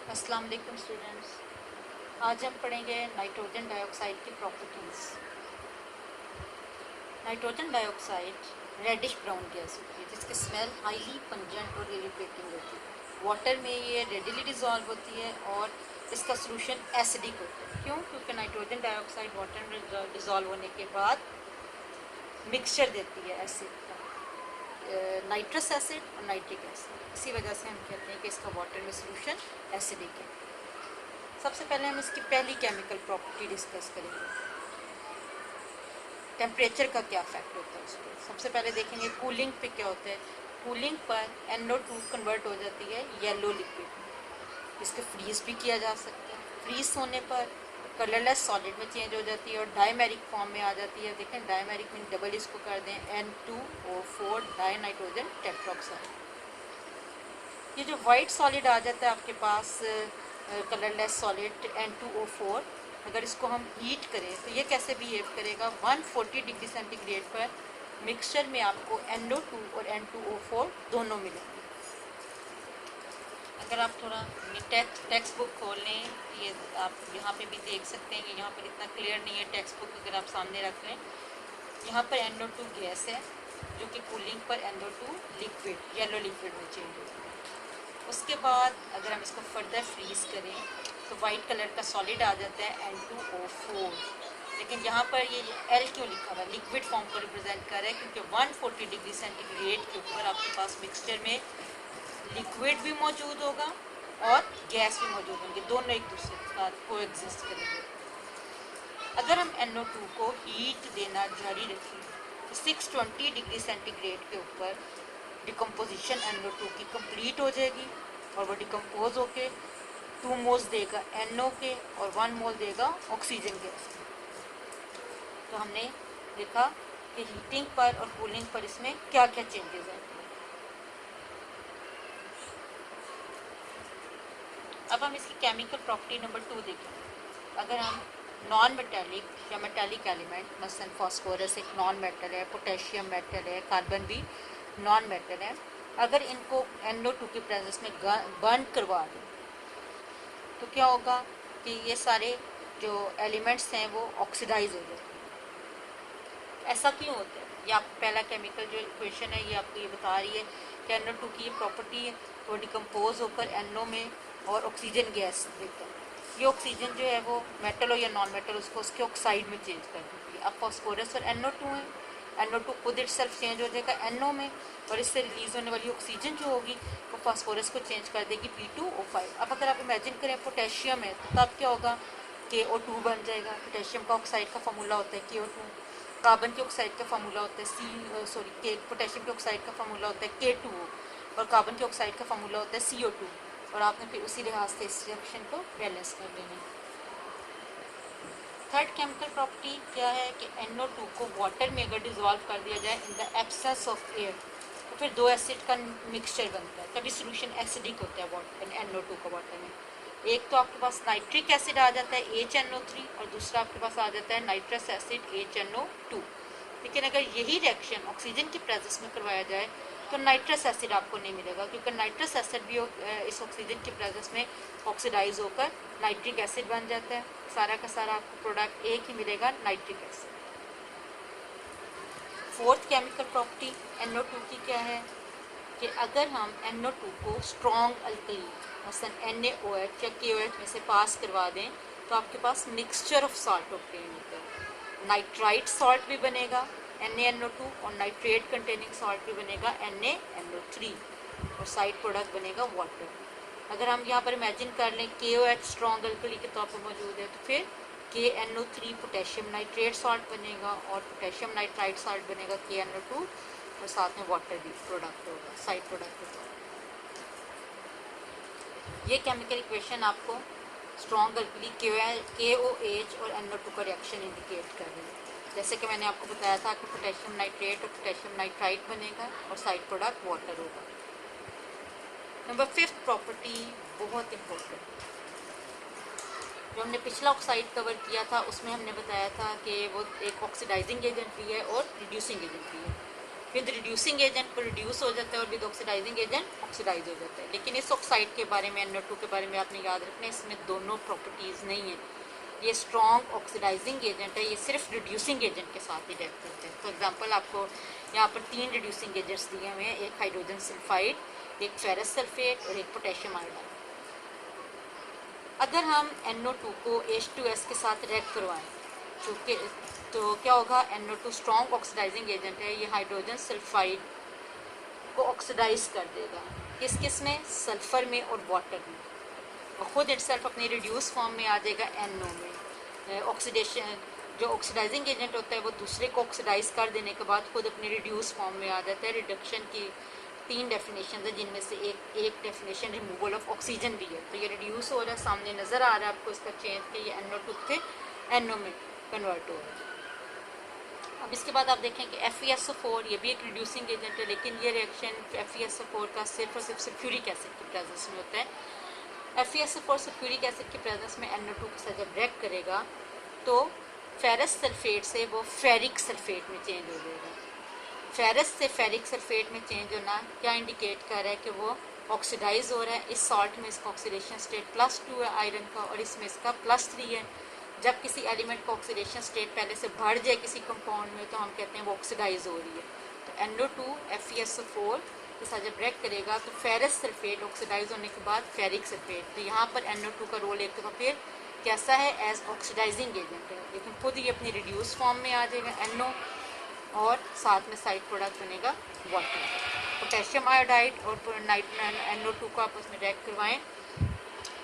अस्सलाम वालेकुम स्टूडेंट्स। आज हम पढ़ेंगे नाइट्रोजन डाइऑक्साइड की properties. Nitrogen dioxide reddish brown gas होती है जिसकी स्मेल हाईली पंजेंट और इरिटेटिंग होती है। वाटर में ये रेडिली डिज़ोल्व होती है और इसका सोल्यूशन एसिडिक होता है। क्यों? क्योंकि नाइट्रोजन डाइऑक्साइड वाटर में डिज़ोल्व होने के बाद मिक्सचर देती है एसिड का, नाइट्रस एसिड और नाइट्रिक एसिड। इसी वजह से हम कहते हैं कि इसका वाटर में सोल्यूशन एसिडिक है। सबसे पहले हम इसकी पहली केमिकल प्रॉपर्टी डिस्कस करेंगे, टेम्परेचर का क्या इफेक्ट होता है उस पर। सबसे पहले देखेंगे कूलिंग पे क्या होता है। कूलिंग पर NO2 कन्वर्ट हो जाती है येलो लिक्विड में, इसको फ्रीज भी किया जा सकता है। फ्रीज होने पर कलरलेस सॉलिड में चेंज हो जाती है और डायमेरिक फॉर्म में आ जाती है। देखें डायमेरिक में डबल इसको कर दें N2O4 डाई नाइट्रोजन टेट्राऑक्साइड। ये जो वाइट सॉलिड आ जाता है आपके पास कलरलेस सॉलिड N2O4, अगर इसको हम हीट करें तो ये कैसे बिहेव करेगा। 140 डिग्री सेंटीग्रेड पर मिक्सचर में आपको NO2 और N2O4 दोनों मिलेंगे। अगर आप थोड़ा टेक्स्ट बुक खोल लें, ये आप यहाँ पे भी देख सकते हैं कि यहाँ पर इतना क्लियर नहीं है टेक्स्ट बुक, अगर आप सामने रख लें। यहाँ पर NO2 गैस है जो कि कूलिंग पर NO2 लिक्विड येलो लिक्विड में चेंज होती है। उसके बाद अगर हम इसको फर्दर फ्रीज करें तो वाइट कलर का सॉलिड आ जाता है N2O4। लेकिन यहाँ पर ये L क्यों लिखा हुआ है, लिक्विड फॉर्म को रिप्रेजेंट कर रहा है क्योंकि 140 डिग्री सेंटीग्रेड के ऊपर आपके पास मिक्सचर में लिक्विड भी मौजूद होगा और गैस भी मौजूद होंगे, दोनों एक दूसरे के साथ को एग्जिस्ट करेंगे। अगर हम NO2 को हीट देना जारी रखें तो 620 डिग्री सेंटीग्रेड के ऊपर डिकम्पोजिशन NO2 की कंप्लीट हो जाएगी और वो डिकम्पोज होके 2 मोल्स देगा NO के और 1 मोल देगा ऑक्सीजन गैस। तो हमने देखा कि हीटिंग पर और कूलिंग पर इसमें क्या क्या चेंजेस आते हैं। अब हम इसकी केमिकल प्रॉपर्टी नंबर 2 देखेंगे। अगर हम नॉन मेटेलिक या मेटेलिक एलिमेंट, मसलन फॉस्फोरस एक नॉन मेटल है, पोटेशियम मेटल है, कार्बन भी नॉन मेटल है, अगर इनको NO2 की प्रेजेंस में बर्न करवा दें तो क्या होगा कि ये सारे जो एलिमेंट्स हैं वो ऑक्सीडाइज हो जाते हैं। ऐसा क्यों होता है? ये आप पहला केमिकल जो इक्वेशन है ये आपको ये बता रही है कि NO2 की ये प्रॉपर्टी है, वो डिकम्पोज होकर NO में और ऑक्सीजन गैस देता है। ये ऑक्सीजन जो है वो मेटल हो या नॉन मेटल उसको उसके ऑक्साइड में चेंज कर देती है। अब फॉस्फोरस और NO2 है, NO2 खुद इट सेल्फ चेंज हो जाएगा NO में और इससे रिलीज होने वाली ऑक्सीजन जो होगी वो फास्फोरस को चेंज कर देगी P2O5। अब अगर आप इमेजिन करें पोटेशियम है तो तब क्या होगा, KO2 बन जाएगा। पोटेशियम का ऑक्साइड का फार्मूला होता है KO2। कार्बन के ऑक्साइड का फार्मूला होता है पोटेशियम के ऑक्साइड का फार्मूला होता है K2O और कार्बन के ऑक्साइड का फार्मूला होता है CO2। और आपने फिर उसी लिहाज से इस रिएक्शन को बैलेंस कर लेना है। थर्ड केमिकल प्रॉपर्टी क्या है कि NO2 को वाटर में अगर डिज़ोल्व कर दिया जाए in the absence of air तो फिर दो एसिड का मिक्सचर बनता है, तभी सोल्यूशन एसिडिक होता है वाटर NO2 का वाटर में। एक तो आपके पास नाइट्रिक एसिड आ जाता है HNO3 और दूसरा आपके पास आ जाता है नाइट्रस एसिड HNO2। लेकिन अगर यही रिएक्शन ऑक्सीजन की प्रेजेंस में करवाया जाए तो नाइट्रस एसिड आपको नहीं मिलेगा क्योंकि नाइट्रस एसिड भी इस ऑक्सीजन की प्रेजेंस में ऑक्सीडाइज होकर नाइट्रिक एसिड बन जाता है। सारा का सारा आपको प्रोडक्ट एक ही मिलेगा, nitric acid. Fourth chemical property NO2 की क्या है कि अगर हम NO2 को स्ट्रॉन्ग अल्कली मसलन NaOH या KOH में से पास करवा दें तो आपके पास मिक्सचर ऑफ सॉल्ट ऑब्टेन होता है। नाइट्राइट सॉल्ट भी बनेगा NaNO2 और नाइट्रेट कंटेनिंग सॉल्ट भी बनेगा NaNO3 और साइड प्रोडक्ट बनेगा वाटर। अगर हम यहाँ पर इमेजिन कर लें KOH स्ट्रॉन्ग अल्कली के तौर पर मौजूद है तो फिर KNO3 पोटेशियम नाइट्रेट सॉल्ट बनेगा और पोटेशियम नाइट्राइट सॉल्ट बनेगा KNO2 और साथ में वाटर भी प्रोडक्ट होगा, साइड प्रोडक्ट होगा। ये केमिकल इक्वेशन आपको स्ट्रॉन्ग अल्कली KOH और NO2 का रिएक्शन इंडिकेट कर रही है। जैसे कि मैंने आपको बताया था कि पोटेशियम नाइट्रेट और पोटेशियम नाइट्राइट बनेगा और साइड प्रोडक्ट वाटर होगा। नंबर 5th प्रॉपर्टी बहुत इम्पोर्टेंट, जो हमने पिछला ऑक्साइड कवर किया था उसमें हमने बताया था कि वो एक ऑक्सीडाइजिंग एजेंट भी है और रिड्यूसिंग एजेंट भी है। विद रिड्यूसिंग एजेंट वो रिड्यूस हो जाता है और विद ऑक्सीडाइजिंग एजेंट ऑक्सीडाइज हो जाता है। लेकिन इस ऑक्साइड के बारे में NO2 के बारे में आपने याद रखना है, इसमें दोनों प्रॉपर्टीज़ नहीं है। ये स्ट्रॉन्ग ऑक्सीडाइजिंग एजेंट है, ये सिर्फ रिड्यूसिंग एजेंट के साथ ही रिएक्ट करते हैं। फॉर एग्जांपल आपको यहाँ पर 3 रिड्यूसिंग एजेंट्स दिए हुए हैं, एक हाइड्रोजन सल्फाइड, एक फेरस सल्फेट और एक पोटेशियम आयोडाइड। अगर हम NO2 को H2S के साथ रिएक्ट करवाएं तो क्या होगा, NO2 स्ट्रॉन्ग ऑक्सीडाइजिंग एजेंट है, ये हाइड्रोजन सल्फाइड को ऑक्सीडाइज कर देगा। किस किस में, सल्फर में और वाटर में, और ख़ुद इटसेल्फ अपनी रिड्यूस फॉर्म में आ जाएगा NO में। ऑक्सीडेशन जो ऑक्सीडाइजिंग एजेंट होता है वो दूसरे को ऑक्सीडाइज कर देने के बाद खुद अपनी रिड्यूस फॉर्म में आ जाता है। रिडक्शन की 3 डेफिनेशन है, जिनमें से एक डेफिनेशन रिमूवल ऑफ ऑक्सीजन भी है। तो ये रिड्यूस हो रहा है, सामने नज़र आ रहा है आपको इसका चेंज कि ये NO2 से NO में कन्वर्ट हो रहा है। अब इसके बाद आप देखें कि FeSO4 ये भी एक रिड्यूसिंग एजेंट है, लेकिन ये रिएक्शन FeSO4 का सिर्फ और सिर्फ सल्फ्यूरिक एसिड की प्रेजेंस में होता है। FeSO4 सल्फ्यूरिक एसिड की प्रेजेंस में NO2 के साथ जब रिएक्ट करेगा तो फेरस सल्फेट से वो फेरिक सल्फेट में चेंज हो जाएगा। फेरस से फेरिक सल्फेट में चेंज होना क्या इंडिकेट कर रहा है कि वो ऑक्सीडाइज हो रहा है। इस सॉल्ट में इसका ऑक्सीडेशन स्टेट +2 है आयरन का, और इसमें इसका +3 है। जब किसी एलिमेंट का ऑक्सीडेशन स्टेट पहले से बढ़ जाए किसी कंपाउंड में तो हम कहते हैं वो ऑक्सीडाइज हो रही है। तो NO2 FeSO4 के साथ जब रिएक्ट करेगा तो फेरस सल्फेट ऑक्सीडाइज होने के बाद फेरिक सल्फेट, तो यहाँ पर NO2 का रोल एक दफ़ा फिर कैसा है, एज ऑक्सीडाइजिंग एजेंट है, लेकिन खुद ही अपनी रिड्यूस फॉर्म में आ जाएगा NO, और साथ में साइड प्रोडक्ट बनेगा वाटर। पोटेशियम आयोडाइड और NO2 को आपस में रिएक्ट करवाएं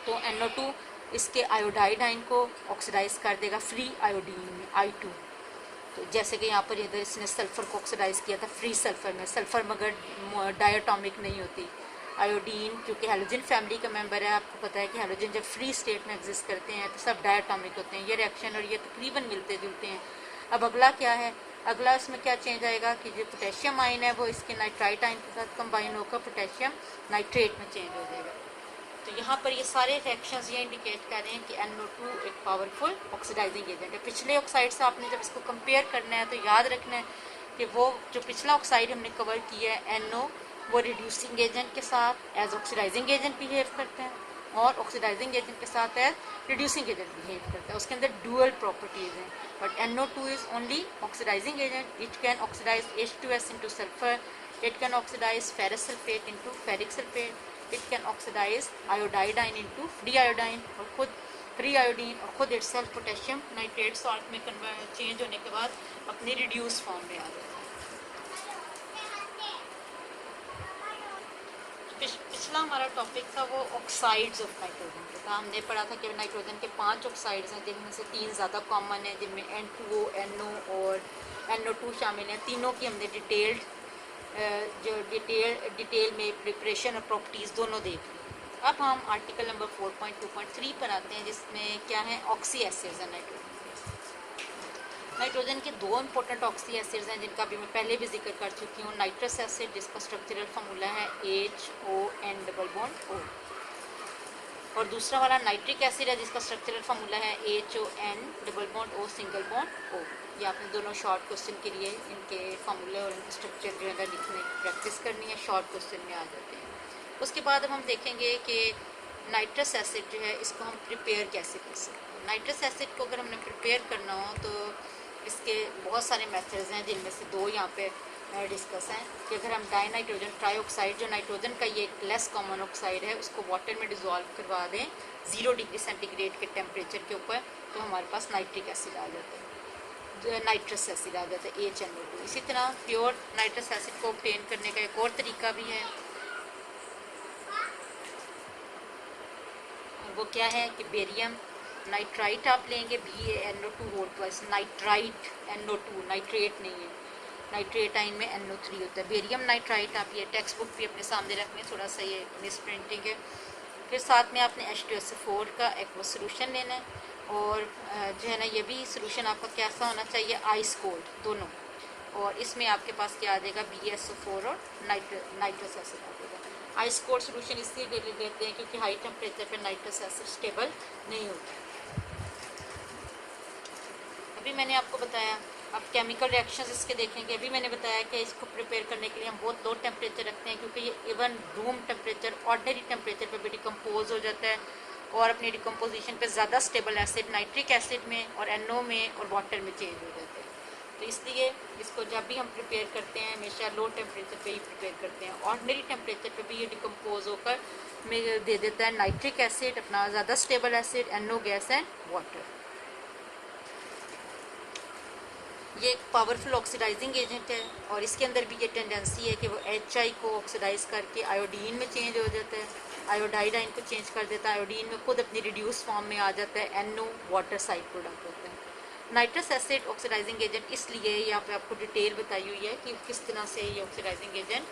तो NO2 इसके आयोडाइड आयन को ऑक्सीडाइज कर देगा फ्री आयोडीन में I2। तो जैसे कि यहाँ पर इधर इसने सल्फ़र को ऑक्सीडाइज किया था फ्री सल्फ़र में, सल्फ़र मगर डायटोमिक नहीं होती। आयोडीन क्योंकि हैलोजन फैमिली का मेंबर है, आपको पता है कि हैलोजन जब फ्री स्टेट में एग्जिस्ट करते हैं तो सब डायटोमिक होते हैं। ये रिएक्शन और ये तकरीबन मिलते जुलते हैं। अब अगला क्या है, अगला इसमें क्या चेंज आएगा कि जो पोटेशियम आयन है वो इसके नाइट्राइट आयन के साथ कंबाइन होकर पोटेशियम नाइट्रेट में चेंज हो जाएगा। तो यहाँ पर ये सारे रिएक्शंस ये इंडिकेट कर रहे हैं कि NO2 एक पावरफुल ऑक्सीडाइजिंग एजेंट है। पिछले ऑक्साइड से आपने जब इसको कंपेयर करना है तो याद रखना है कि वो जो पिछला ऑक्साइड हमने कवर किया है NO, वो रिड्यूसिंग एजेंट के साथ एज ऑक्सीडाइजिंग एजेंट बिहेव करते हैं और ऑक्सीडाइजिंग एजेंट के साथ एज रिड्यूसिंग एजेंट बिहेव करता है। उसके अंदर डुअल प्रॉपर्टीज़ हैं, but NO2 is only oxidizing agent. It can oxidize H2S into sulfur, it can oxidize ferrous sulfate into ferric sulfate, it can oxidize iodine into free iodine, और खुद free iodine और खुद itself potassium nitrate salt में change होने के बाद अपनी reduce form में आ जाता है। पिछला हमारा टॉपिक था वो ऑक्साइड्स ऑफ नाइट्रोजन का था। हमने पढ़ा था कि नाइट्रोजन के 5 ऑक्साइड्स हैं, जिनमें से 3 ज़्यादा कॉमन हैं, जिनमें N2O, NO और NO2 शामिल हैं। तीनों की हमने डिटेल में प्रिपरेशन और प्रॉपर्टीज़ दोनों देख ली। अब हम आर्टिकल नंबर 4.2.3 पर आते हैं, जिसमें क्या है, ऑक्सी एसिड्स हैं। नाइट्रोजन के 2 इंपॉर्टेंट ऑक्सी एसिड्स हैं जिनका भी मैं पहले भी जिक्र कर चुकी हूँ। नाइट्रस एसिड जिसका स्ट्रक्चरल फार्मूला है HON_O, और दूसरा वाला नाइट्रिक एसिड है जिसका स्ट्रक्चरल फार्मूला है HON_O_O। ये आपने दोनों शॉर्ट क्वेश्चन के लिए इनके फार्मूले और इनके स्ट्रक्चर जो है लिखने की प्रैक्टिस करनी है, शॉर्ट क्वेश्चन में आ जाते हैं। उसके बाद अब हम देखेंगे कि नाइट्रस एसिड जो है इसको हम प्रिपेयर कैसे कर सकते हैं। नाइट्रस एसिड को अगर हमने प्रिपेयर करना हो तो इसके बहुत सारे मेथड्स हैं, जिनमें से 2 यहाँ पे डिस्कस हैं कि अगर हम डाइनाइट्रोजन ट्राईऑक्साइड, जो नाइट्रोजन का ये एक लेस कॉमन ऑक्साइड है, उसको वाटर में डिज़ोल्व करवा दें 0 डिग्री सेंटीग्रेड के टेम्परेचर के ऊपर, तो हमारे पास नाइट्रिक एसिड आ जाता है, नाइट्रस एसिड आ जाता है HNO2। इसी तरह प्योर नाइट्रस एसिड को ऑब्टेन करने का एक और तरीका भी है, वो क्या है कि बेरियम नाइट्राइट आप लेंगे, BaNO2, नाइट्राइट NO2, नाइट्रेट नहीं है, नाइट्रेट आइन में NO3 होता है। बेरियम नाइट्राइट आप ये टेक्स्ट बुक भी अपने सामने रखने, थोड़ा सा ये मिस प्रिंटिंग है। फिर साथ में आपने H2SO4 का एक वो सोल्यूशन लेना है, और जो है ना ये भी सोल्यूशन आपका कैसा होना चाहिए, आइस कोल्ड दोनों, और इसमें आपके पास क्या आ जाएगा, BaSO4 और नाइट्रस एसिड आ जाएगा। आइस कोल्ड सोल्यूशन इसलिए देते हैं क्योंकि हाई टेम्परेचर पर नाइट्रस एसिड स्टेबल नहीं होता। अभी मैंने आपको बताया अब केमिकल रिएक्शंस इसके देखेंगे। अभी मैंने बताया कि इसको प्रिपेयर करने के लिए हम बहुत लो टेम्परेचर रखते हैं, क्योंकि ये even room temperature, ordinary temperature पे भी डिकम्पोज हो जाता है और अपनी डिकम्पोजिशन पे ज़्यादा स्टेबल एसिड नाइट्रिक एसिड में और NO में और वाटर में चेंज हो जाता है। तो इसलिए इसको जब भी हम प्रिपेयर करते हैं हमेशा लो टेम्परेचर पे ही प्रिपेयर करते हैं। ऑर्डिनरी टेम्परेचर पे भी ये डिकम्पोज होकर में दे देता है नाइट्रिक एसिड, अपना ज़्यादा stable acid, NO gas and water. ये एक पावरफुल ऑक्सीडाइजिंग एजेंट है और इसके अंदर भी ये टेंडेंसी है कि वो HI को ऑक्सीडाइज करके आयोडीन में चेंज हो जाता है, आयोडाइड को चेंज कर देता है, आयोडीन में खुद अपनी रिड्यूस फॉर्म में आ जाता है, NO वाटर साइड प्रोडक्ट होता है। नाइट्रस एसिड ऑक्सीडाइजिंग एजेंट इसलिए यहाँ पे आपको डिटेल बताई हुई है कि किस तरह से ये ऑक्सीडाइजिंग एजेंट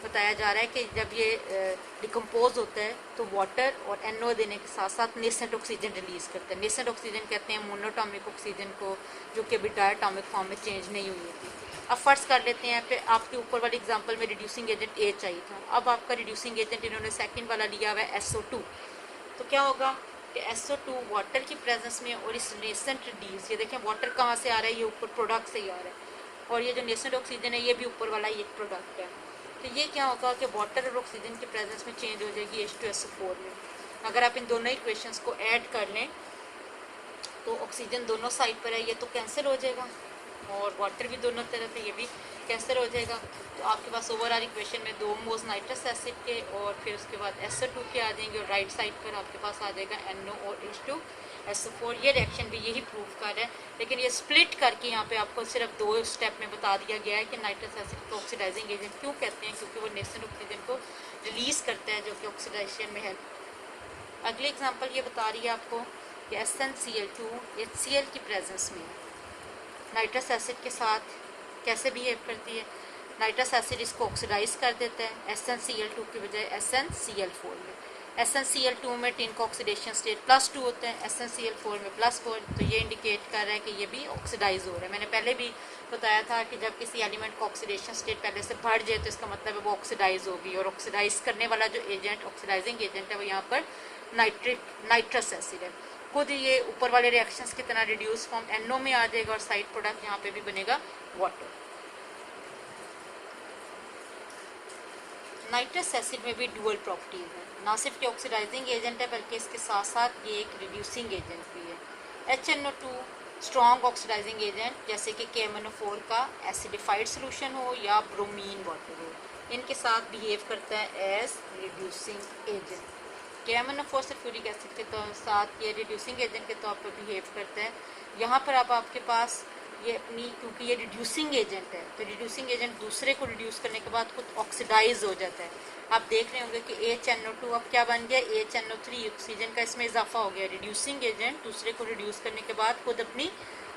बताया जा रहा है कि जब ये डिकम्पोज होता है तो वाटर और NO देने के साथ साथ नेसेंट ऑक्सीजन रिलीज़ करता है। नेसेंट ऑक्सीजन कहते हैं मोनोटॉमिक ऑक्सीजन को, जो कि अभी डायटॉमिक फॉर्म में चेंज नहीं हुई थी। अब फर्स्ट कर लेते हैं, फिर आपके ऊपर वाली एग्जांपल में रिड्यूसिंग एजेंट HI था, अब आपका रिड्यूसिंग एजेंट इन्होंने सेकंड वाला लिया हुआ है SO2। तो क्या होगा कि SO2 वाटर की प्रेजेंस में और इस नेसेंट रिड्यूस, ये देखें वाटर कहाँ से आ रहा है, ये ऊपर प्रोडक्ट से ही आ रहा है और ये जो नेसेंट ऑक्सीजन है ये भी ऊपर वाला एक प्रोडक्ट है। तो ये क्या होगा कि वाटर और ऑक्सीजन की प्रेजेंस में चेंज हो जाएगी H2SO4 में। अगर आप इन दोनों इक्वेशंस को ऐड कर लें तो ऑक्सीजन दोनों साइड पर है, ये तो कैंसिल हो जाएगा और वाटर भी दोनों तरफ है, ये भी कैंसिल हो जाएगा। तो आपके पास ओवरऑल इक्वेशन में 2 मोल्स नाइट्रस एसिड के और फिर उसके बाद SO2 के आ जाएंगे और राइट साइड पर आपके पास आ जाएगा NO और H2SO4। ये रिएक्शन भी यही प्रूव कर रहा है, लेकिन ये स्प्लिट करके यहाँ पे आपको सिर्फ 2 स्टेप में बता दिया गया है कि नाइट्रस एसिड को ऑक्सीडाइजिंग एजेंट क्यों कहते हैं, क्योंकि वो नेसेंट ऑक्सीजन को रिलीज़ करता है जो कि ऑक्सीडाइजेशन में हेल्प। अगली एग्जाम्पल ये बता रही है आपको कि SnCl2 HCl की प्रेजेंस में नाइट्रस एसिड के साथ कैसे बिहेव करती है। नाइट्रस एसिड इसको ऑक्सीडाइज कर देता है SnCl2 की बजाय SnCl4 में। SnCl2 में टिन का ऑक्सीडेशन स्टेट +2 होता है, SnCl4 में +4। तो ये इंडिकेट कर रहा है कि ये भी ऑक्सीडाइज हो रहा है। मैंने पहले भी बताया था कि जब किसी एलिमेंट का ऑक्सीडेशन स्टेट पहले से बढ़ जाए तो इसका मतलब है वो ऑक्सीडाइज होगी, और ऑक्सीडाइज करने वाला जो एजेंट ऑक्सीडाइजिंग एजेंट है वो यहाँ पर नाइट्रस एसिड है। खुद ये ऊपर वाले रिएक्शंस की तरह रिड्यूस फॉर्म NO में आ जाएगा और साइड प्रोडक्ट यहाँ पे भी बनेगा वाटर। नाइट्रस एसिड में भी डुअल प्रॉपर्टीज है, ना सिर्फ ये ऑक्सीडाइजिंग एजेंट है बल्कि इसके साथ साथ ये एक रिड्यूसिंग एजेंट भी है। HNO2 स्ट्रॉन्ग ऑक्सीडाइजिंग एजेंट जैसे कि KMnO4 का एसिडिफाइड सोल्यूशन हो या ब्रोमीन वाटर हो, इनके साथ बिहेव करता है as reducing agent. KMnO4 sulphuric acid के साथ ये रिड्यूसिंग एजेंट के तौर पर बिहेव करता है। यहाँ पर अब आपके पास ये अपनी, क्योंकि ये रिड्यूसिंग एजेंट है तो रिड्यूसिंग एजेंट दूसरे को रिड्यूस करने के बाद खुद ऑक्सीडाइज हो जाता है। आप देख रहे होंगे कि HNO2 अब क्या बन गया, HNO3, ऑक्सीजन का इसमें इजाफा हो गया। रिड्यूसिंग एजेंट दूसरे को रिड्यूस करने के बाद खुद अपनी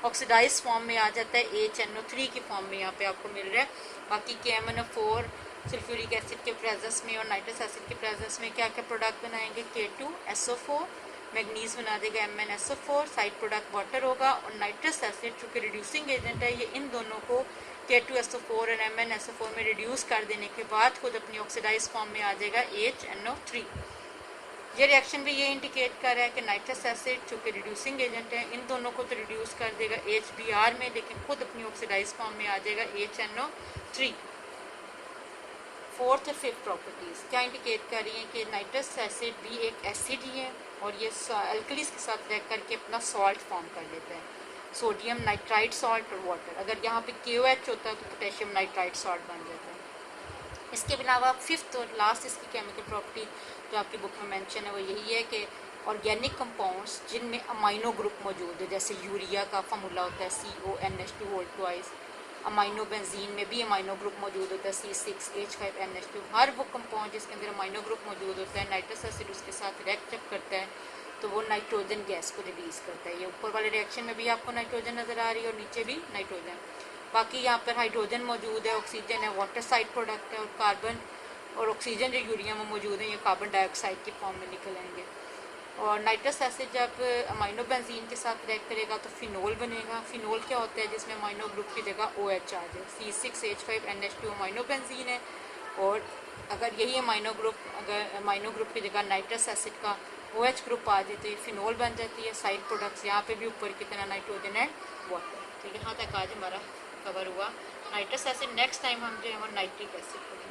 ऑक्सीडाइज फॉर्म में आ जाता है, HNO3 की फॉर्म में यहाँ पे आपको मिल रहा है। बाकी KMnO4 सल्फ्यूरिक एसिड के प्रेजेंस में और नाइट्रस एसिड के प्रेजेंस में क्या क्या प्रोडक्ट बनाएंगे, K2SO4, मैग्नीज बना देगा MnSO4, साइड प्रोडक्ट वाटर होगा, और नाइट्रस एसिड चूँकि रिड्यूसिंग एजेंट है ये इन दोनों को K2SO4 और MnSO4 में रिड्यूस कर देने के बाद खुद अपनी ऑक्सीडाइज फॉर्म में आ जाएगा HNO3। ये रिएक्शन भी ये इंडिकेट कर रहा है कि नाइट्रस एसिड चूँकि रिड्यूसिंग एजेंट है इन दोनों को तो रिड्यूस कर देगा HBr में, लेकिन खुद अपनी ऑक्सीडाइज फॉर्म में आ जाएगा HNO3। फोर्थ और फिफ्थ प्रॉपर्टीज़ क्या इंडिकेट कर रही हैं कि नाइट्रस एसिड भी एक एसिड ही है और ये अल्कलीज के साथ रह करके अपना सॉल्ट फॉर्म कर लेता है, सोडियम नाइट्राइट सॉल्ट और वाटर। अगर यहाँ पे KOH होता है तो पोटेशियम नाइट्राइट सॉल्ट बन जाता है। इसके अलावा फिफ्थ और लास्ट इसकी केमिकल प्रॉपर्टी जो आपकी बुक में मेंशन है वो यही है कि ऑर्गेनिक कंपाउंड्स जिनमें अमाइनो ग्रुप मौजूद है, जैसे यूरिया का फार्मूला होता है CONH2 अमाइनो बेंजीन में भी अमाइनो ग्रुप मौजूद होता है C6H5NH2। हर वो कंपाउंड जिसके अंदर अमाइनो ग्रुप मौजूद होता है नाइट्रस एसिड उसके साथ रिएक्ट जब करता है तो वो नाइट्रोजन गैस को रिलीज़ करता है। ये ऊपर वाले रिएक्शन में भी आपको नाइट्रोजन नज़र आ रही है और नीचे भी नाइट्रोजन। बाकी यहाँ पर हाइड्रोजन मौजूद है, ऑक्सीजन है, वाटर साइड प्रोडक्ट है, और कार्बन और ऑक्सीजन जो यूरिया में मौजूद है ये कार्बन डाइऑक्साइड के फॉर्म में निकल आएंगे। और नाइट्रस एसिड जब अमाइनो बेंजीन के साथ रिएक्ट करेगा तो फिनोल बनेगा। फिनोल क्या होता है, जिसमें अमाइनो ग्रुप की जगह OH आ जाए। C6H5NH2 अमाइनो बेंजीन है, और अगर यही अमाइनो ग्रुप की जगह नाइट्रस एसिड का OH ग्रुप आ जाए तो ये फिनोल बन जाती है। साइड प्रोडक्ट्स यहाँ पे भी ऊपर की तरह नाइट्रोजन एंड वाटर। तो यहाँ तक आज हमारा कवर हुआ नाइट्रस एसिड। नेक्स्ट टाइम हम जो है वो नाइट्रिक एसिड